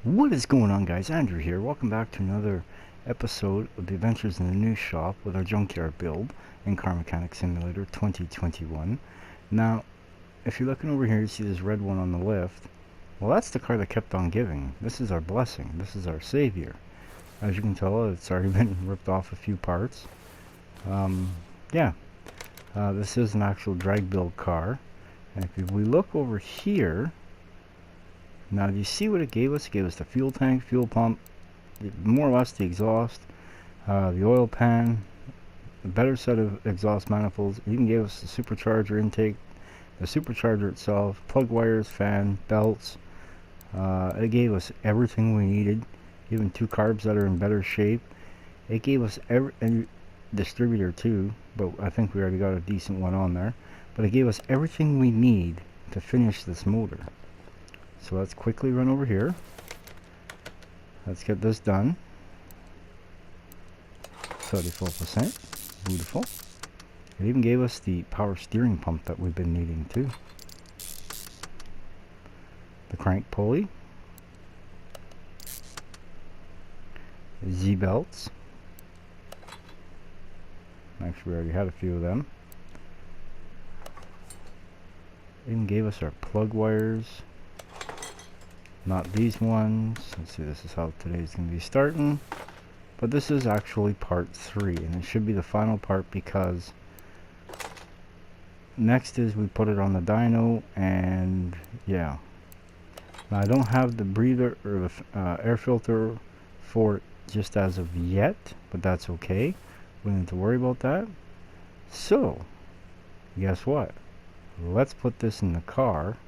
What is going on, guys? Andrew here. Welcome back to another episode of the Adventures in the New Shop with our junkyard build in Car Mechanic Simulator 2021. Now, if you're looking over here, you see this red one on the left. Well, that's the car that kept on giving. This is our blessing. This is our savior. As you can tell, it's already been ripped off a few parts. This is an actual drag build car. And if we look over here, now, do you see what it gave us? It gave us the fuel tank, fuel pump, more or less the exhaust, the oil pan, a better set of exhaust manifolds. It even gave us the supercharger intake, the supercharger itself, plug wires, fan, belts. It gave us everything we needed, even two carbs that are in better shape. It gave us a distributor too, but I think we already got a decent one on there. But it gave us everything we need to finish this motor. So let's quickly run over here. Let's get this done. 34%. Beautiful. It even gave us the power steering pump that we've been needing too. The crank pulley. Z-belts. Actually, we already had a few of them. It even gave us our plug wires. Not these ones. Let's see, this is how today's going to be starting. But this is actually part 3, and it should be the final part because next is we put it on the dyno, and yeah. Now I don't have the breather or the air filter for it just as of yet, but that's okay. We don't need to worry about that. So, guess what? Let's put this in the car.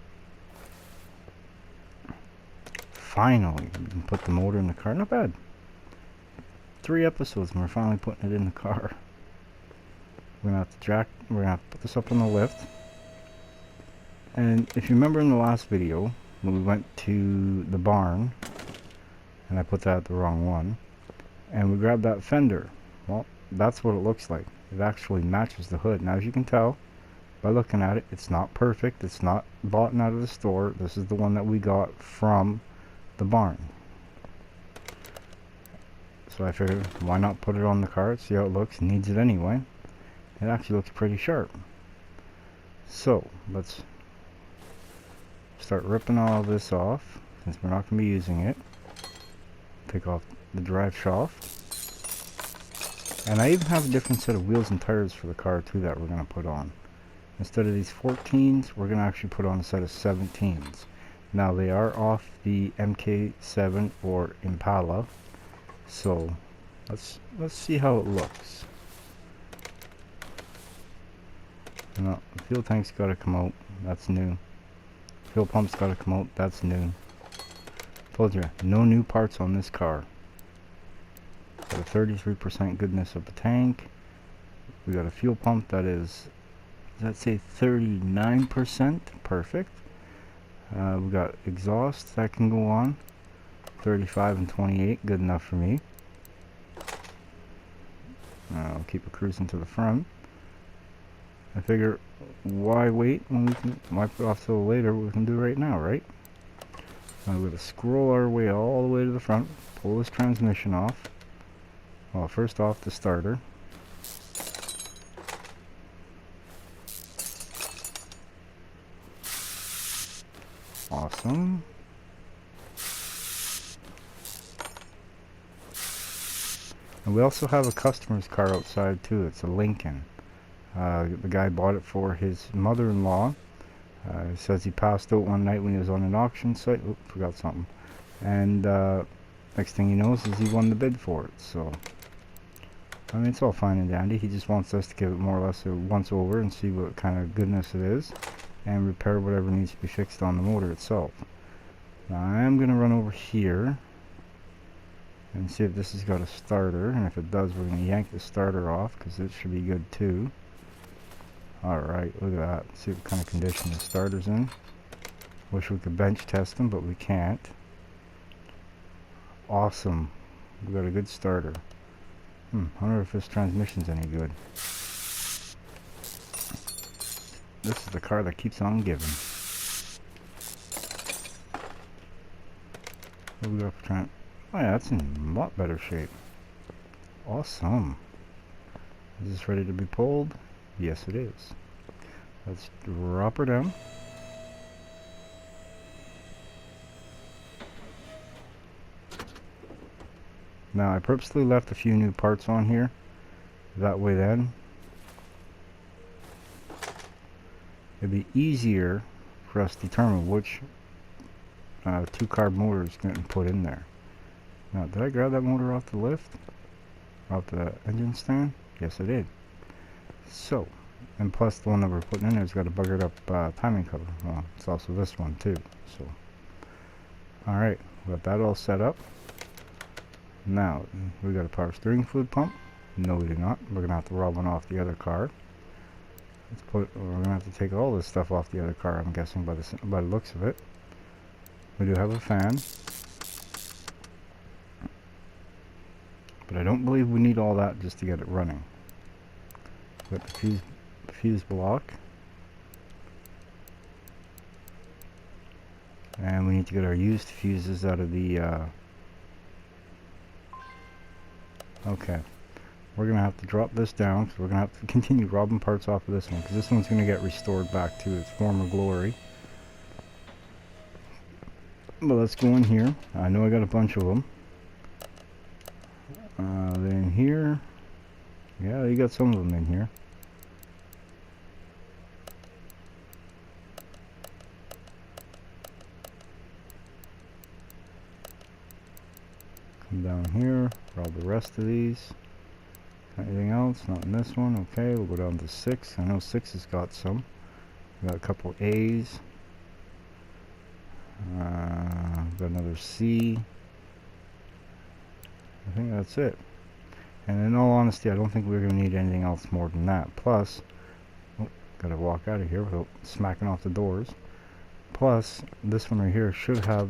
Finally, we can put the motor in the car. Not bad. 3 episodes and we're finally putting it in the car. We're gonna have to put this up on the lift. And if you remember in the last video when we went to the barn, and I put that the wrong one, and we grabbed that fender. Well, that's what it looks like. It actually matches the hood. Now, as you can tell by looking at it, it's not perfect. It's not bought out of the store. This is the one that we got from the barn. So I figured, why not put it on the car, see how it looks. Needs it anyway. It actually looks pretty sharp. So let's start ripping all of this off, since we're not going to be using it. Take off the drive shaft, and I even have a different set of wheels and tires for the car too that we're going to put on. Instead of these 14s, we're going to actually put on a set of 17s. Now they are off the MK7 or Impala, so let's see how it looks. No, the fuel tank's got to come out. That's new. Fuel pump's got to come out. That's new. Told you, no new parts on this car. Got a 33% goodness of the tank. We got a fuel pump that is, let's say 39%. Perfect. We got exhaust that can go on. 35 and 28, good enough for me. I'll keep it cruising to the front. I figure, why wait when we can, why put off till later? We can do right now, right? Now we're going to scroll our way all the way to the front, pull this transmission off. Well, first off, the starter. Awesome. And we also have a customer's car outside too. It's a Lincoln. The guy bought it for his mother-in-law. He says he passed out one night when he was on an auction site. Oop, forgot something. And next thing he knows is he won the bid for it. So, I mean, it's all fine and dandy. He just wants us to give it more or less a once over and see what kind of goodness it is, and repair whatever needs to be fixed on the motor itself. Now I am going to run over here and see if this has got a starter, and if it does, we're going to yank the starter off because it should be good too. Alright, look at that. See what kind of condition the starter's in. Wish we could bench test them, but we can't. Awesome. We got a good starter. I wonder if this transmission's any good. This is the car that keeps on giving. What do we got for trying? Oh yeah, that's in a lot better shape. Awesome. Is this ready to be pulled? Yes, it is. Let's drop her down. Now, I purposely left a few new parts on here. That way then, it'd be easier for us to determine which two-carb motor is getting put in there. Now, did I grab that motor off the lift? Off the engine stand? Yes, I did. So, and plus the one that we're putting in there has got a buggered up timing cover. Well, it's also this one too. So, alright, we got that all set up. Now, we got a power steering fluid pump. No, we do not. We're going to have to rob one off the other car. We're going to have to take all this stuff off the other car, I'm guessing, by the looks of it. We do have a fan. But I don't believe we need all that just to get it running. Got the fuse block. And we need to get our used fuses out of the... Okay. We're going to have to drop this down, because we're going to have to continue robbing parts off of this one, because this one's going to get restored back to its former glory. But let's go in here. I know I got a bunch of them. Then here. Yeah, you got some of them in here. Come down here, rob the rest of these. Anything else? Not in this one. Okay, we'll go down to 6. I know 6 has got some. We got a couple A's. Got another C. I think that's it. And in all honesty, I don't think we're going to need anything else more than that. Plus, gotta walk out of here without smacking off the doors. Plus, this one right here should have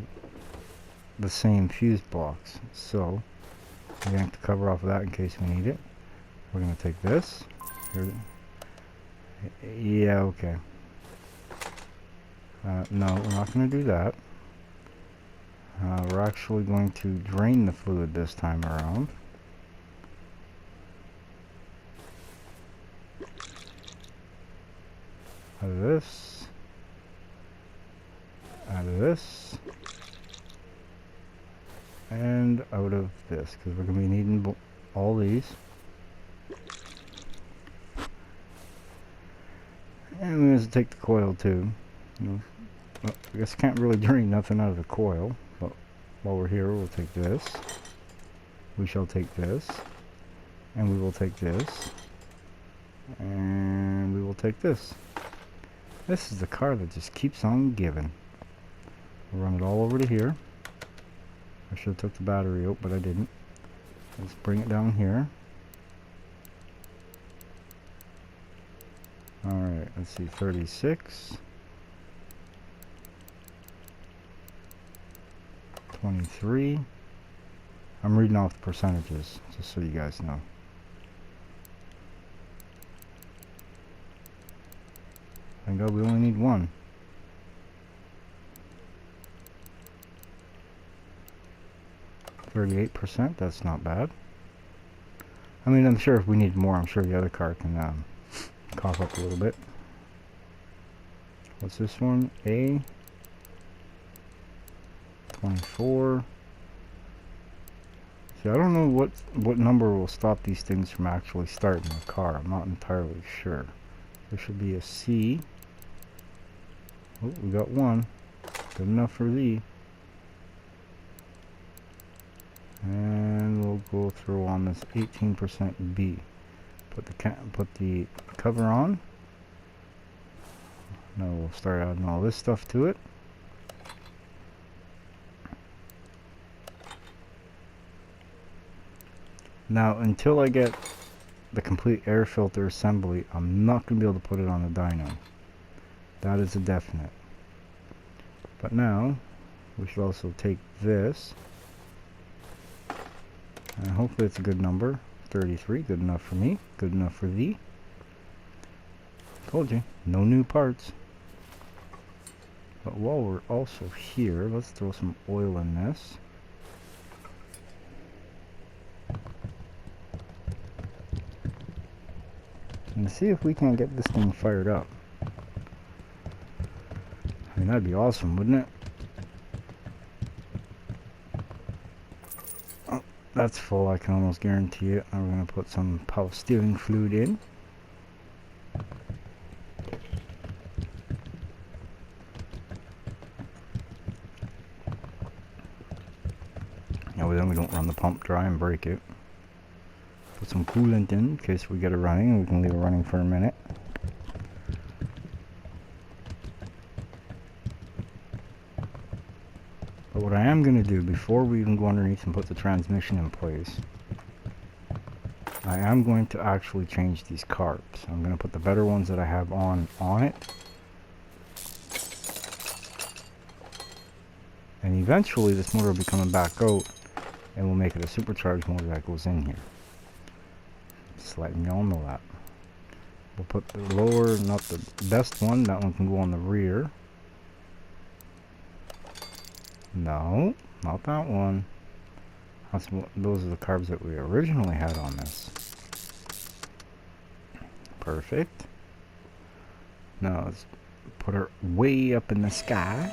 the same fuse box. So, we're going to have to cover off of that in case we need it. We're going to take this. Here. Yeah, okay. No, we're not going to do that. We're actually going to drain the fluid this time around. Out of this. Out of this. And out of this, because we're going to be needing all these. And we have to take the coil too. Well, I guess I can't really drain nothing out of the coil, but while we're here, we'll take this. We shall take this. And we will take this. And we will take this. This is the car that just keeps on giving. We'll run it all over to here. I should have took the battery out, but I didn't. Let's bring it down here. Alright, let's see, 36. 23. I'm reading off the percentages, just so you guys know. Thank God we only need one. %, that's not bad. I mean, I'm sure if we need more, I'm sure the other car can cough up a little bit. What's this one? A 24. See, I don't know what number will stop these things from actually starting the car. I'm not entirely sure. There should be a C. Oh, we got one. Good enough for the. And we'll go through on this 18% B. Put the cover on. Now we'll start adding all this stuff to it. Now, until I get the complete air filter assembly, I'm not going to be able to put it on the dyno. That is a definite. But now, we should also take this. And hopefully it's a good number. 33, good enough for me. Good enough for thee. Told you, no new parts. But while we're also here, let's throw some oil in this. and see if we can get this thing fired up. I mean, that'd be awesome, wouldn't it? Oh, that's full, I can almost guarantee it. Now we're going to put some power steering fluid in. Now then we don't run the pump dry and break it. Put some coolant in case we get it running. We can leave it running for a minute. But what I am going to do before we even go underneath and put the transmission in place, I am going to actually change these carbs. I'm going to put the better ones that I have on it. And eventually this motor will be coming back out and we'll make it a supercharged motor that goes in here. Just letting y'all know that. We'll put the lower, not the best one, that one can go on the rear. No, not that one. Those are the carbs that we originally had on this. Perfect. Now let's put her way up in the sky.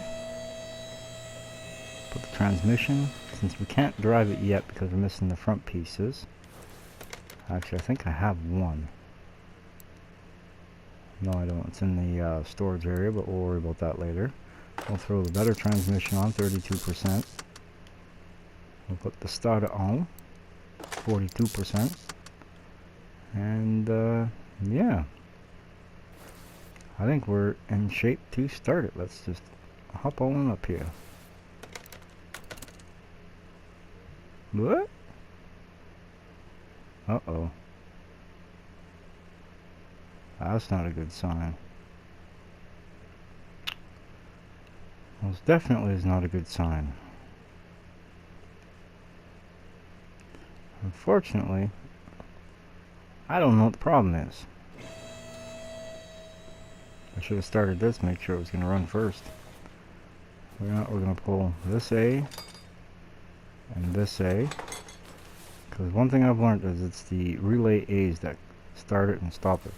Put the transmission, since we can't drive it yet because we're missing the front pieces. Actually, I think I have one. No, I don't. It's in the storage area, but we'll worry about that later. We'll throw the better transmission on, 32%. We'll put the starter on, 42%. And, yeah. I think we're in shape to start it. Let's just hop on up here. What? Uh-oh. That's not a good sign. Most definitely is not a good sign. Unfortunately, I don't know what the problem is. I should have started this, make sure it was going to run first. We're going to pull this A and this A. Because one thing I've learned is it's the relay A's that start it and stop it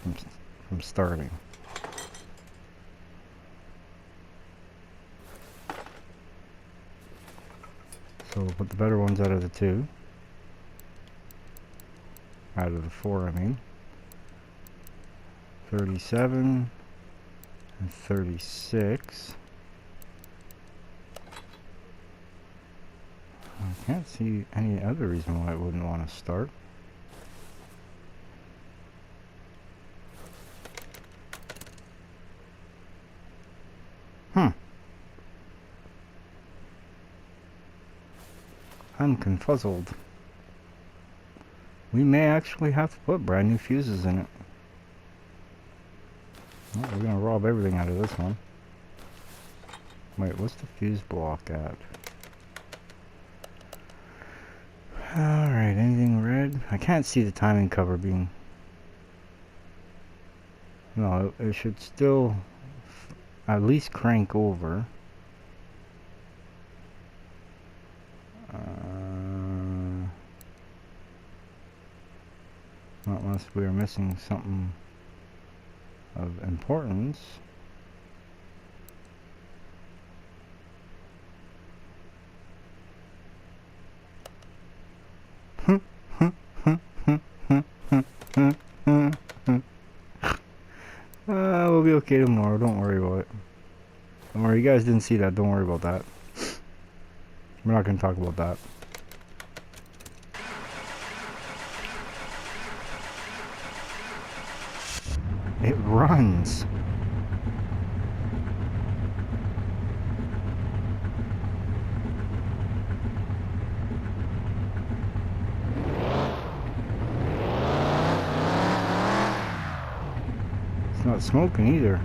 from starting. So we'll put the better ones out of the two. Out of the four, I mean. 37 and 36. I can't see any other reason why it wouldn't want to start. I'm confuzzled. We may actually have to put brand new fuses in it. Well, we're gonna rob everything out of this one. Wait, what's the fuse block at? Alright, anything red? I can't see the timing cover being... No, it should still at least crank over. Not unless we are missing something of importance. We'll be okay tomorrow, don't worry about it. Don't worry, you guys didn't see that, don't worry about that. We're not going to talk about that. It runs. It's not smoking either.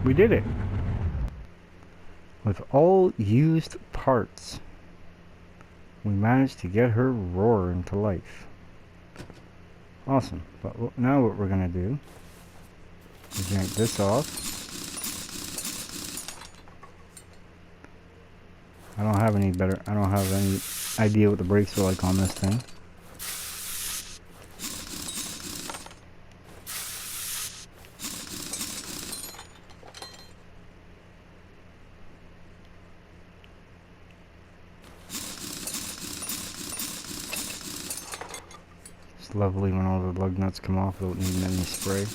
We did it. With all used parts, we managed to get her roaring to life. Awesome. But now what we're going to do is yank this off. I don't have any idea what the brakes are like on this thing. It's lovely when all the lug nuts come off without needing any spray.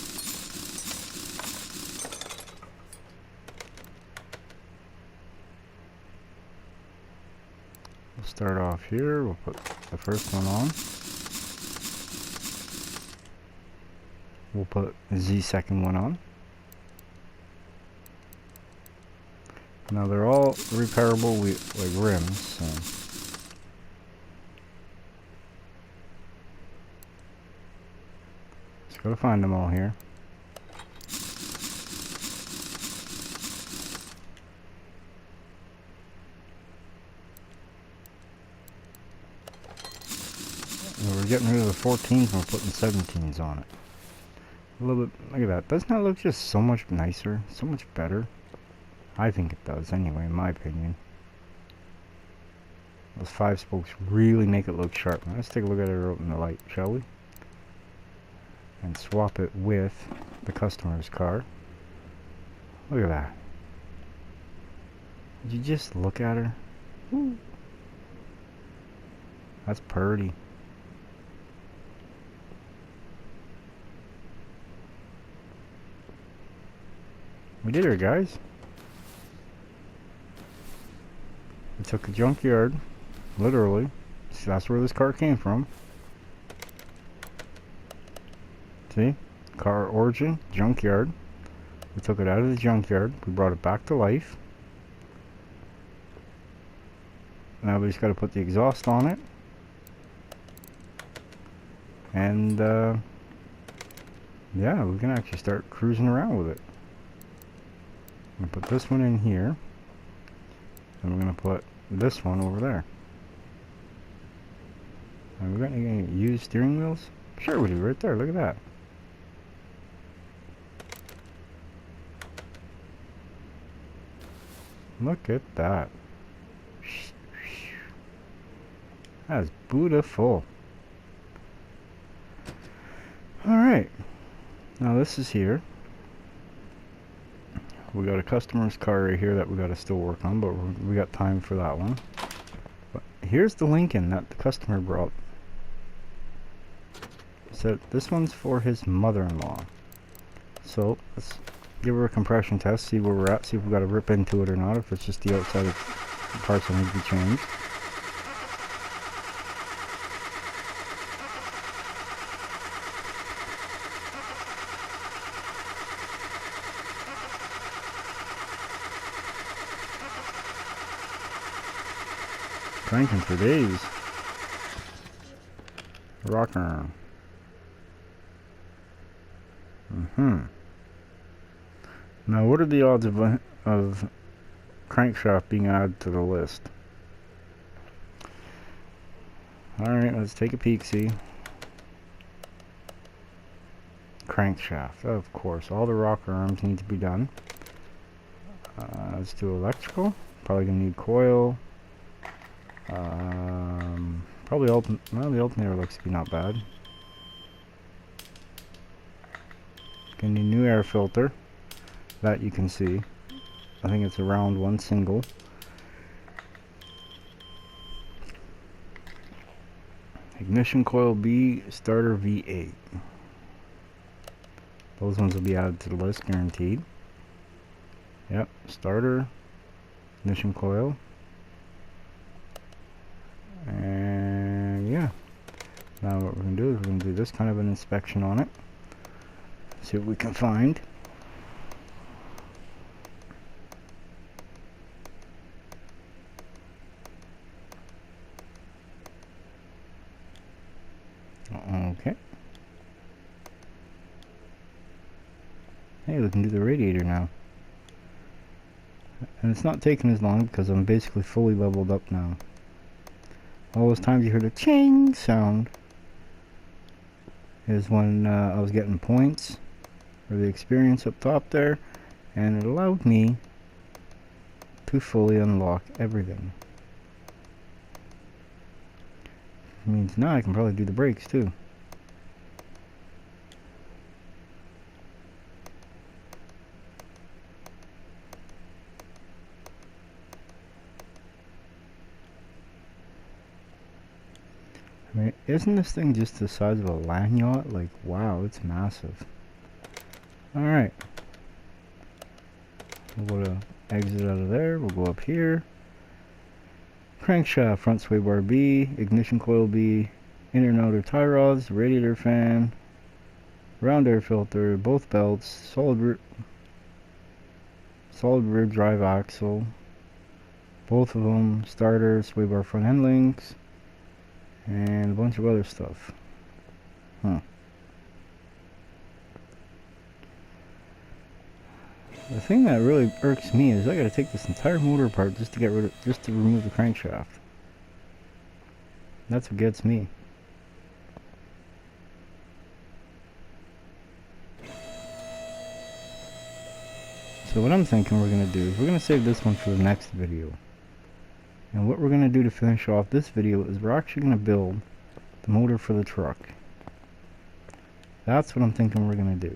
We'll start off here. We'll put the first one on. We'll put the second one on. Now they're all repairable like rims, so just gotta find them all here. And we're getting rid of the 14s and we're putting 17s on it. A little bit, look at that. Doesn't that look just so much nicer, so much better? I think it does anyway, in my opinion. Those 5 spokes really make it look sharp. Now let's take a look at it out in the light, shall we? And swap it with the customer's car. Look at that. Did you just look at her? Woo. That's pretty. We did her, guys. We took a junkyard, literally. See, that's where this car came from. See? Car origin, junkyard. We took it out of the junkyard. We brought it back to life. Now we just got to put the exhaust on it. And, yeah, we can actually start cruising around with it. I'm going to put this one in here. And we're going to put this one over there. And we're going to use steering wheels? Sure we do, right there. Look at that. Look at that. That is beautiful. Alright. Now this is here. We got a customer's car right here that we got to still work on, but we got time for that one. But here's the Lincoln that the customer brought. So this one's for his mother-in-law. So let's give her a compression test, see where we're at, see if we got to rip into it or not, if it's just the outside of the parts that need to be changed. Cranking for days. Rocker. Now, what are the odds of crankshaft being added to the list? Alright, let's take a peek, see. Crankshaft, of course. All the rocker arms need to be done. Let's do electrical. Probably gonna need coil. Probably the alternator looks to be not bad. Gonna need new air filter. That you can see. I think it's a round one single. Ignition coil B, starter V8. Those ones will be added to the list, guaranteed. Yep, starter, ignition coil. And yeah. Now what we're going to do is we're going to do this kind of an inspection on it. See what we can find. Okay. Hey, we can do the radiator now. And it's not taking as long because I'm basically fully leveled up now. All those times you heard a ching sound is when I was getting points for the experience up top there, and it allowed me to fully unlock everything. Means now I can probably do the brakes too. I mean, isn't this thing just the size of a land yacht? Like, wow, it's massive. Alright. We'll go to exit out of there. We'll go up here. Crankshaft, front sway bar B, ignition coil B, inner and outer tie rods, radiator fan, round air filter, both belts, solid rear drive axle, both of them, starter, sway bar front end links, and a bunch of other stuff. Huh. The thing that really irks me is I gotta take this entire motor apart just to get rid of, just to remove the crankshaft. That's what gets me. So what I'm thinking we're gonna do is we're gonna save this one for the next video. And what we're gonna do to finish off this video is we're actually gonna build the motor for the truck. That's what I'm thinking we're gonna do.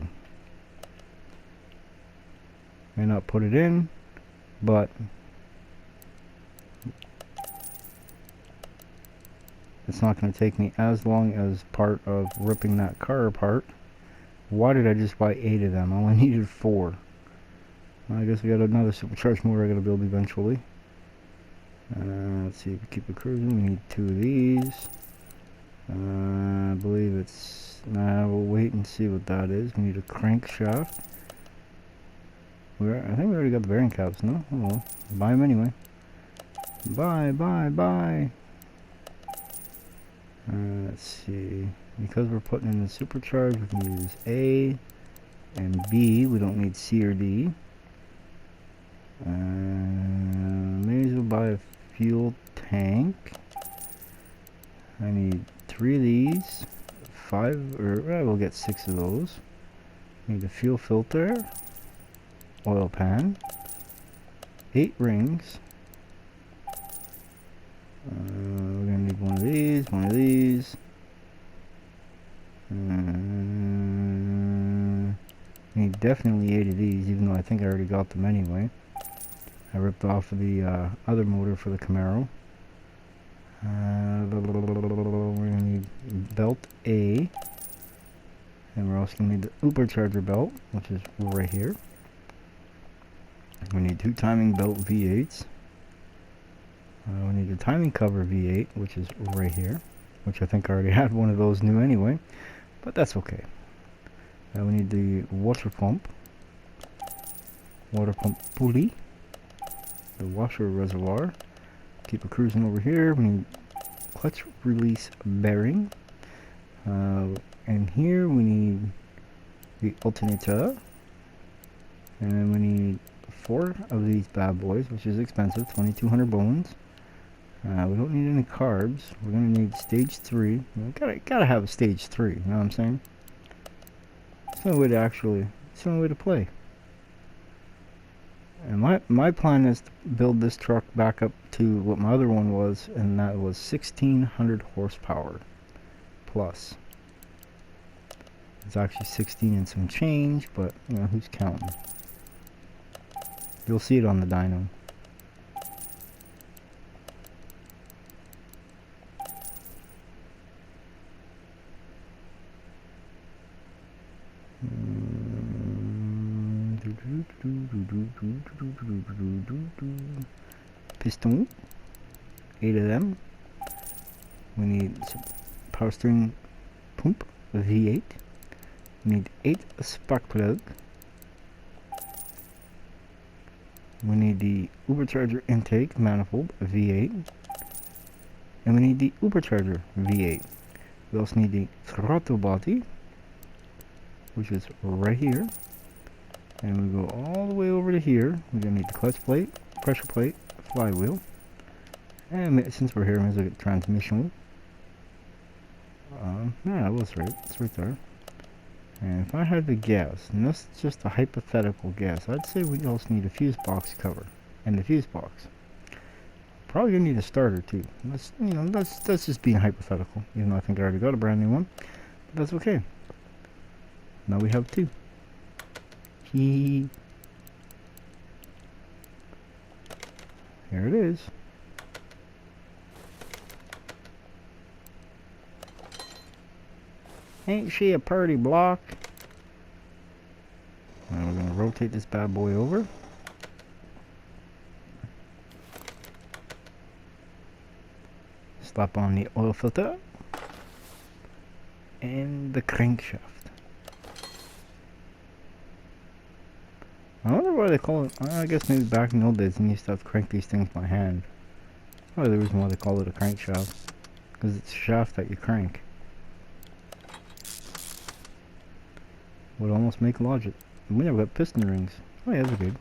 May not put it in, but it's not going to take me as long as part of ripping that car apart. Why did I just buy 8 of them? I only needed 4. I guess we got another supercharged motor I got to build eventually. Let's see if we keep it cruising. We need 2 of these. I believe it's... Nah, we'll wait and see what that is. We need a crankshaft. I think we already got the bearing caps, no? Oh well. Buy them anyway. Buy. Let's see. Because we're putting in the supercharge, we can use A and B. We don't need C or D. May as well buy a fuel tank. I need 3 of these. 5, or we'll get 6 of those. Need a fuel filter. Oil pan, 8 rings. We're gonna need one of these. Need definitely 8 of these, even though I think I already got them anyway. I ripped off of the other motor for the Camaro. We're gonna need belt A, and we're also gonna need the supercharger belt, which is right here. We need 2 timing belt V8s. We need a timing cover V8, which is right here, which I think I already had one of those new anyway, but that's okay. We need the water pump pulley, the washer reservoir. Keep it cruising over here. We need clutch release bearing, and here we need the alternator, and then we need 4 of these bad boys, which is expensive, 2,200 bones. We don't need any carbs. We're gonna need stage 3. Gotta have a stage 3. You know what I'm saying? It's the only way to it's the only way to play. And my plan is to build this truck back up to what my other one was, and that was 1,600 horsepower plus. It's actually 16 and some change, but you know, who's counting? You'll see it on the dyno. Piston, 8 of them. We need power steering pump, V8. We need 8 spark plug. We need the supercharger intake manifold, V8. And we need the supercharger, V8. We also need the throttle body, which is right here. And we go all the way over to here. We're going to need the clutch plate, pressure plate, flywheel. And since we're here, I might as well get the transmission. Yeah, that was right. It's right there. And if I had to guess, and this is just a hypothetical guess, I'd say we also need a fuse box cover and the fuse box. probably gonna need a starter too. That's, you know, that's just being hypothetical. Even though I think I already got a brand new one, but that's okay. Now we have two. Here it is. Ain't she a pretty block? Now we're gonna rotate this bad boy over. Slap on the oil filter and the crankshaft. I wonder why they call it. I guess maybe back in the old days they used to have to crank these things by hand. Probably the reason why they call it a crankshaft, because it's a shaft that you crank. Would almost make logic. We never got piston rings. Oh yeah, those are good.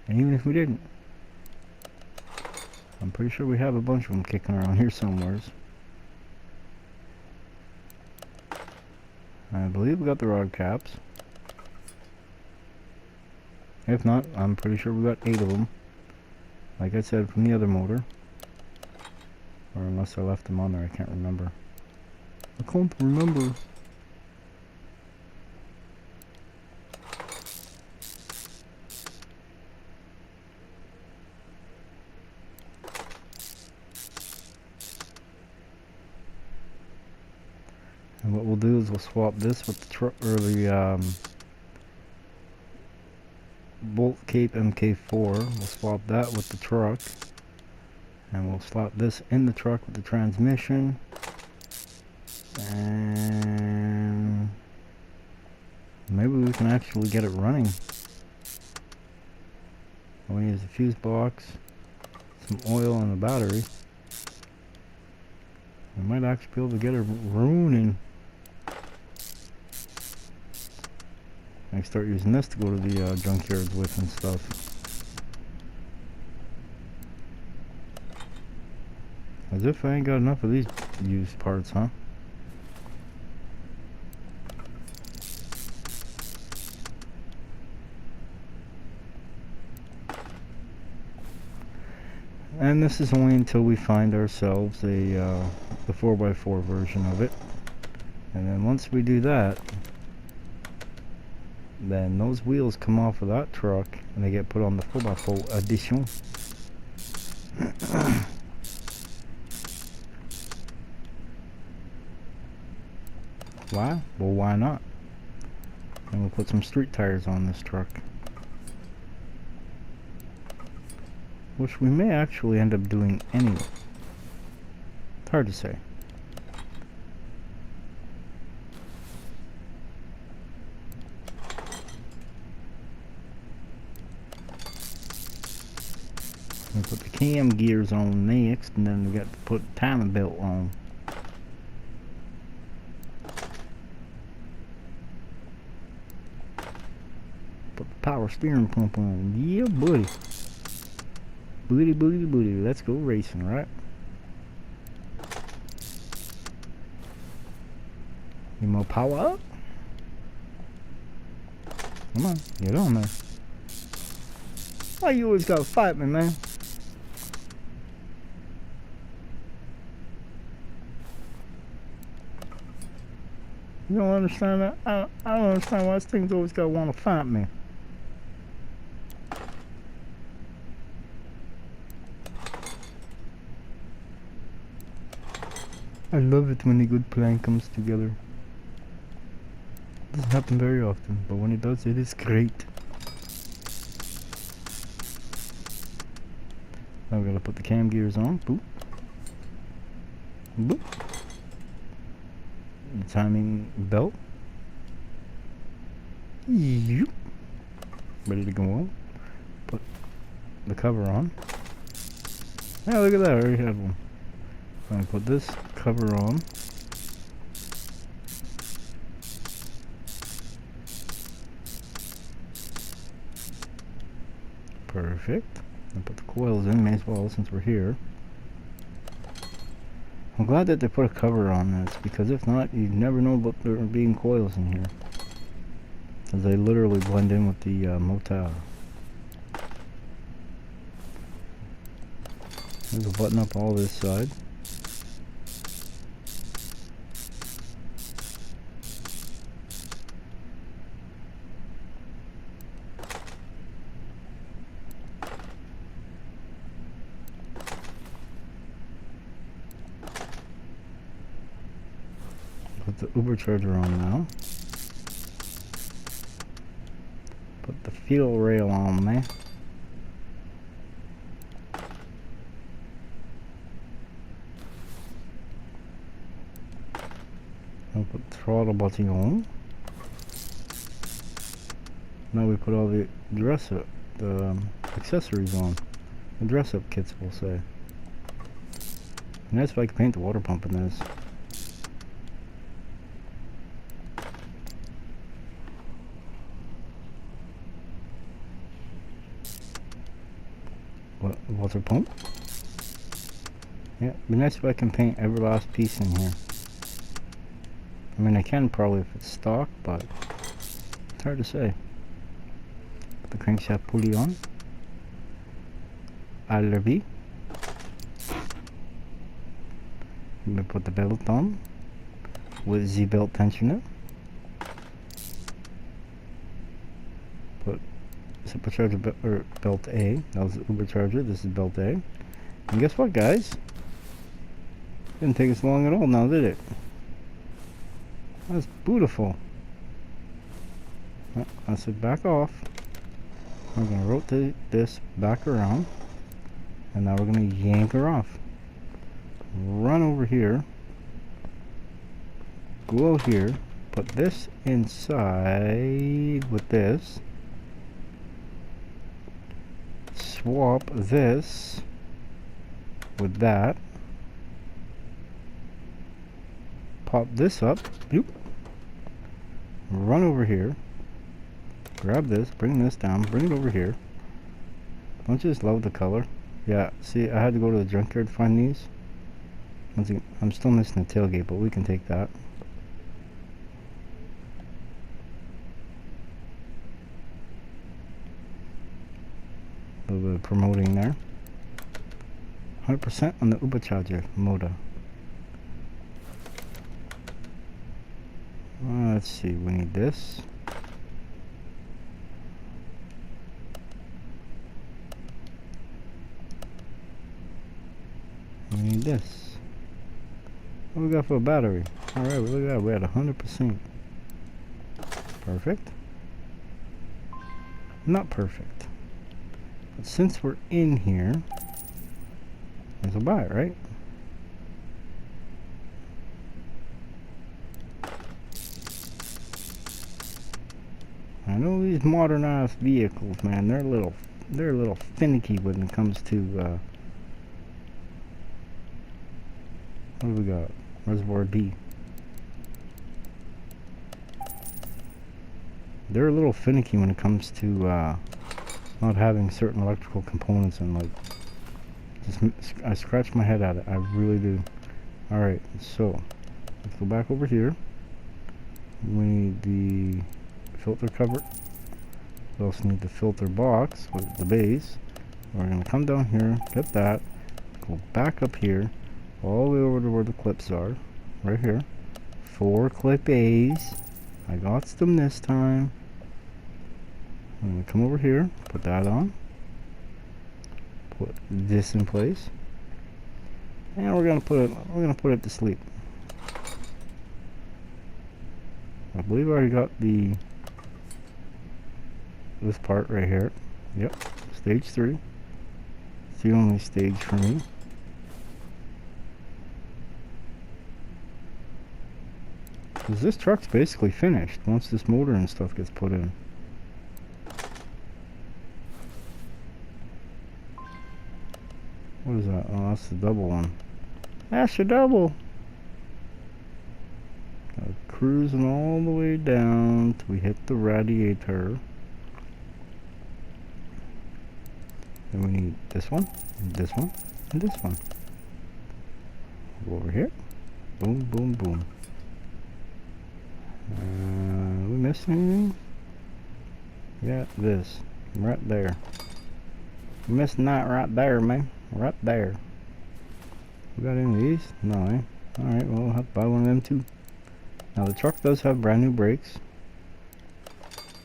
And even if we didn't, I'm pretty sure we have a bunch of them kicking around here somewhere. I believe we got the rod caps. If not, I'm pretty sure we got 8 of them. Like I said, from the other motor. Or unless I left them on there, I can't remember. I can't remember. And what we'll do is we'll swap this with the truck, or the Bolt Cape MK4. We'll swap that with the truck, and we'll slap this in the truck with the transmission, and maybe we can actually get it running. All we need is a fuse box, some oil, and a battery. We might actually be able to get it running. I start using this to go to the junkyards with and stuff. As if I ain't got enough of these used parts, huh? And this is only until we find ourselves the 4x4 version of it. And then once we do that, then those wheels come off of that truck and they get put on the 4x4 edition. Why? Well, why not? And we'll put some street tires on this truck, which we may actually end up doing anyway. It's hard to say. We put the cam gears on next, and then we got to put the timing belt on. Put the power steering pump on. Yeah, buddy. Booty, booty, booty. Let's go racing, right? Need more power up? Come on, get on there. Why you always gotta fight me, man? You don't understand that? I don't understand why this thing's always gotta wanna fight me. I love it when a good plan comes together. It doesn't happen very often, but when it does, it is great. Now we're gonna put the cam gears on. Boop. Boop. The timing belt. Yoop. Ready to go on. Put the cover on. Yeah, look at that, I already had one. I'm gonna put this cover on. Perfect. And put the coils in, may as well, since we're here. I'm glad that they put a cover on this, because if not, you'd never know about there being coils in here, as they literally blend in with the motor. There's a button up all this side. Put the Uber charger on now. Put the fuel rail on there. I'll put the throttle button on. Now we put all the dress up, the accessories on. The dress up kits, we'll say. And that's if I can paint the water pump in this. What, water pump? Yeah, be nice if I can paint every last piece in here. I mean, I can probably if it's stock, but it's hard to say. Put the crankshaft pulley on. Already. I'm gonna put the belt on with the belt tensioner. Put supercharger or belt A. That was the Uber charger. This is belt A. And guess what, guys? Didn't take us long at all now, did it? That's beautiful. I said back off. We're gonna rotate this back around, and now we're gonna yank her off. Run over here. Go here. Put this inside with this. Swap this with that. Pop this up. Boop. Run over here. Grab this. Bring this down. Bring it over here. Don't you just love the color? Yeah. See, I had to go to the junkyard to find these. Once again, I'm still missing the tailgate, but we can take that. A little bit of promoting there. 100% on the Uber charger motor. Let's see, we need this. We need this. What we got for a battery? Alright, look at that, we're at 100%. Perfect. Not perfect. But since we're in here, might as well buy it, right? I know these modernized vehicles, man, they're a little finicky when it comes to what do we got? Reservoir B. They're a little finicky when it comes to not having certain electrical components, and like I scratch my head at it. I really do. Alright, so let's go back over here. We need the filter cover. We also need the filter box with the base. We're going to come down here, get that, go back up here, all the way over to where the clips are, right here. 4 clip A's. I got them this time. I'm going to come over here, put that on, put this in place, and we're going to put it to sleep. I believe I already got this part right here. Yep, stage 3. It's the only stage for me. Because this truck's basically finished once this motor and stuff gets put in. What is that? Oh, that's the double one. That's the double! Cruising all the way down till we hit the radiator. Then we need this one, and this one, and this one. Go over here. Boom, boom, boom. We missed anything? Yeah, this. Right there. We missed that right there, man. Right there. We got any of these? No, eh? Alright, well, we'll have to buy one of them too. Now, the truck does have brand new brakes.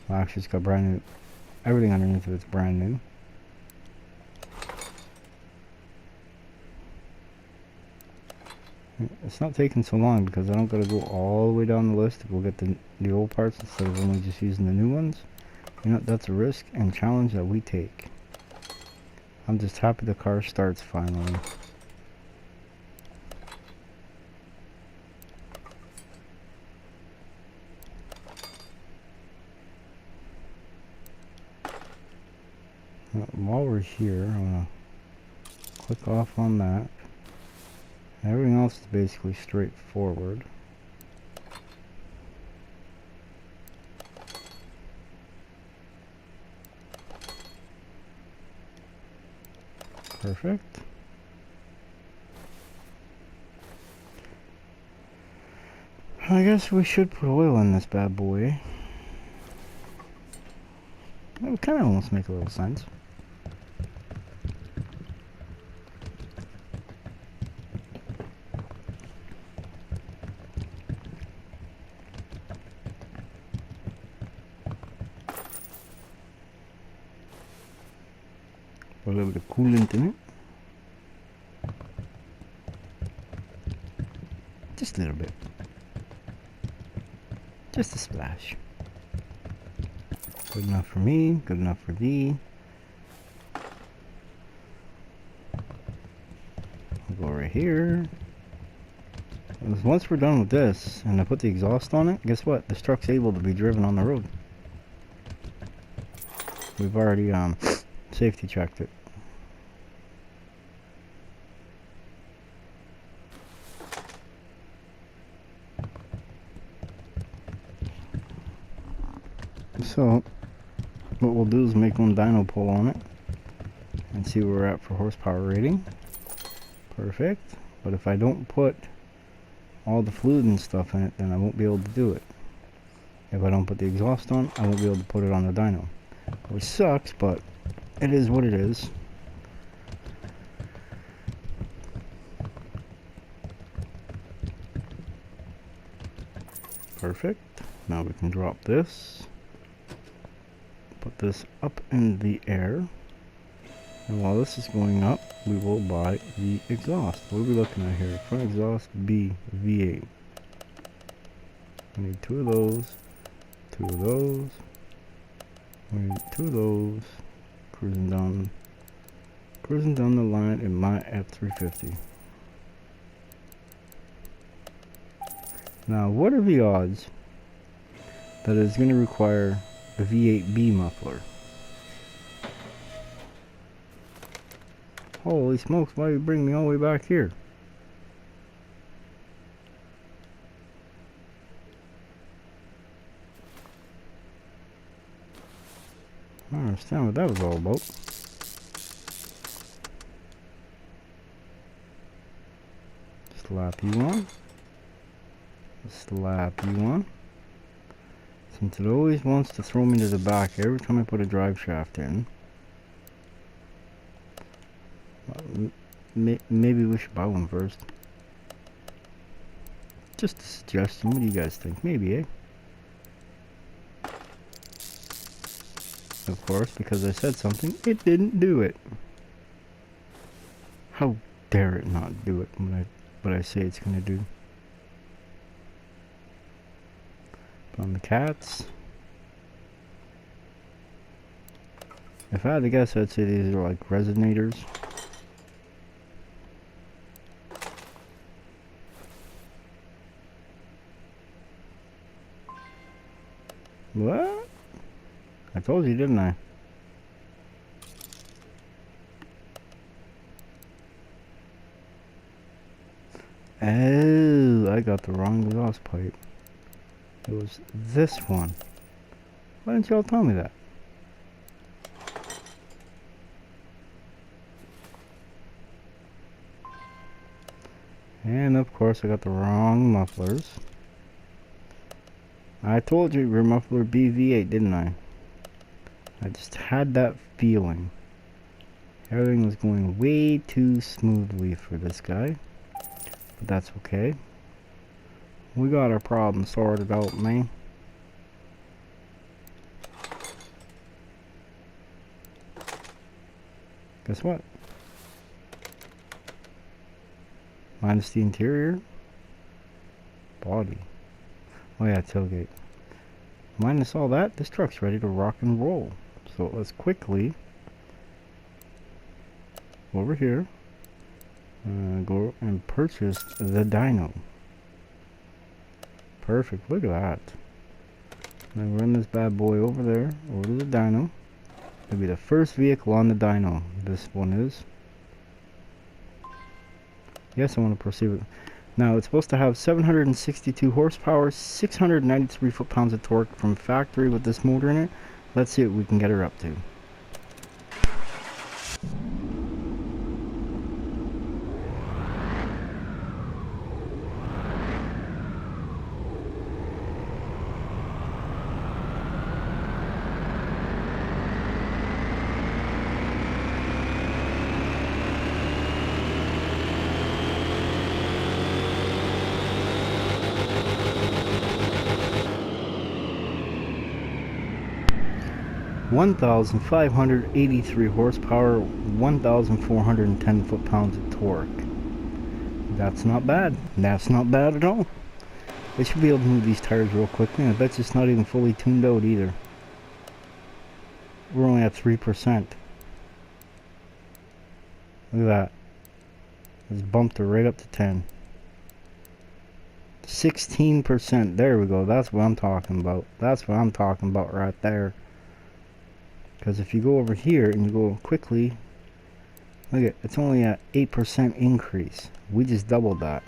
Well, actually, it's got brand new... Everything underneath of it's brand new. It's not taking so long because I don't gotta go all the way down the list to go get the old parts instead of only just using the new ones. You know, that's a risk and challenge that we take. I'm just happy the car starts finally. While we're here, I'm gonna click off on that. Everything else is basically straightforward. Perfect. I guess we should put oil in this bad boy. That would kind of almost make a little sense. Put a little bit of coolant in it. Just a little bit. Just a splash. Good enough for me, good enough for thee. We'll go right here. Once we're done with this, and I put the exhaust on it, guess what? This truck's able to be driven on the road. We've already safety checked it. So, what we'll do is make one dyno pull on it and see where we're at for horsepower rating. Perfect. But if I don't put all the fluid and stuff in it, then I won't be able to do it. If I don't put the exhaust on, I won't be able to put it on the dyno. Which sucks, but it is what it is. Perfect. Now we can drop this. Put this up in the air. And while this is going up, we will buy the exhaust. What are we looking at here? Front exhaust B V8. We need 2 of those. 2 of those. We need 2 of those. Cruising down the line in my F350. Now, what are the odds that it's going to require the V8B muffler? Holy smokes, why you bring me all the way back here? I don't understand what that was all about. Slap you on. Slap you on. Since it always wants to throw me to the back every time I put a drive shaft in. Maybe we should buy one first. Just a suggestion. What do you guys think? Maybe, eh? Of course, because I said something, it didn't do it. How dare it not do it what I say it's gonna do? Put on the cats. If I had to guess, I'd say these are like resonators. What? I told you, didn't I? Oh, I got the wrong exhaust pipe. It was this one. Why didn't y'all tell me that? And of course I got the wrong mufflers. I told you rear muffler BV8, didn't I? I just had that feeling. Everything was going way too smoothly for this guy. but that's okay. We got our problem sorted out, man. Guess what? Minus the interior. Body. Oh yeah, tailgate. Minus all that, this truck's ready to rock and roll. So let's quickly over here go and purchase the dyno. Perfect, look at that. Then run this bad boy over there, over to the dyno. It'll be the first vehicle on the dyno. This one is. Yes, I want to proceed with. Now it's supposed to have 762 horsepower, 693 foot-pounds of torque from factory with this motor in it. Let's see what we can get her up to. (1,583 horsepower, 1,410 foot-pounds of torque. That's not bad. That's not bad at all. They should be able to move these tires real quickly. I bet it's not even fully tuned out either. We're only at 3%. Look at that. It's bumped her right up to 10. 16%. There we go. That's what I'm talking about. That's what I'm talking about right there. Because if you go over here and you go quickly, look at it's only at 8% increase. We just doubled that.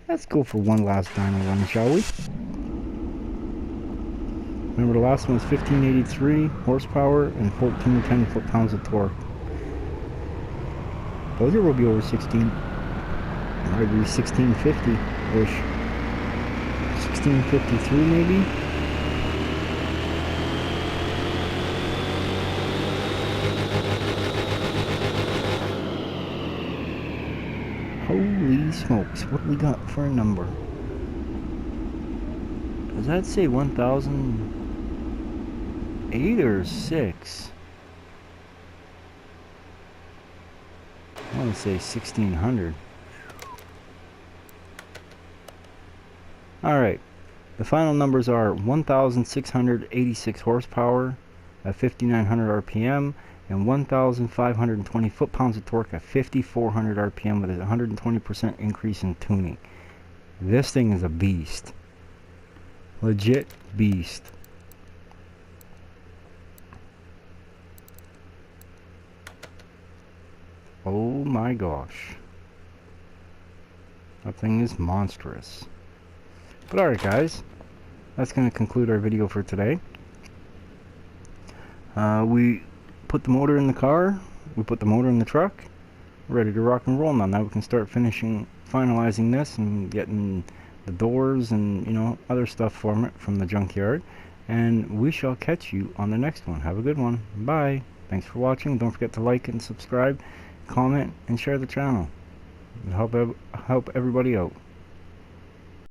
Let's go for one last dyno run, shall we? Remember the last one was 1583 horsepower and 1410 foot-pounds of torque. Those will be over 16. Might be 1650-ish. 1653 maybe? Holy smokes, what we got for a number? Does that say 1008 or 6? I want to say 1600. Alright, the final numbers are 1,686 horsepower at 5,900 RPM and 1,520 foot-pounds of torque at 5,400 RPM with a 120% increase in tuning. This thing is a beast. Legit beast. Oh my gosh. That thing is monstrous. But alright guys, that's going to conclude our video for today. We put the motor in the car, we put the motor in the truck, we're ready to rock and roll now. Now we can start finalizing this and getting the doors and, you know, other stuff from the junkyard. And we shall catch you on the next one. Have a good one. Bye. Thanks for watching. Don't forget to like and subscribe, comment, and share the channel. Help everybody out.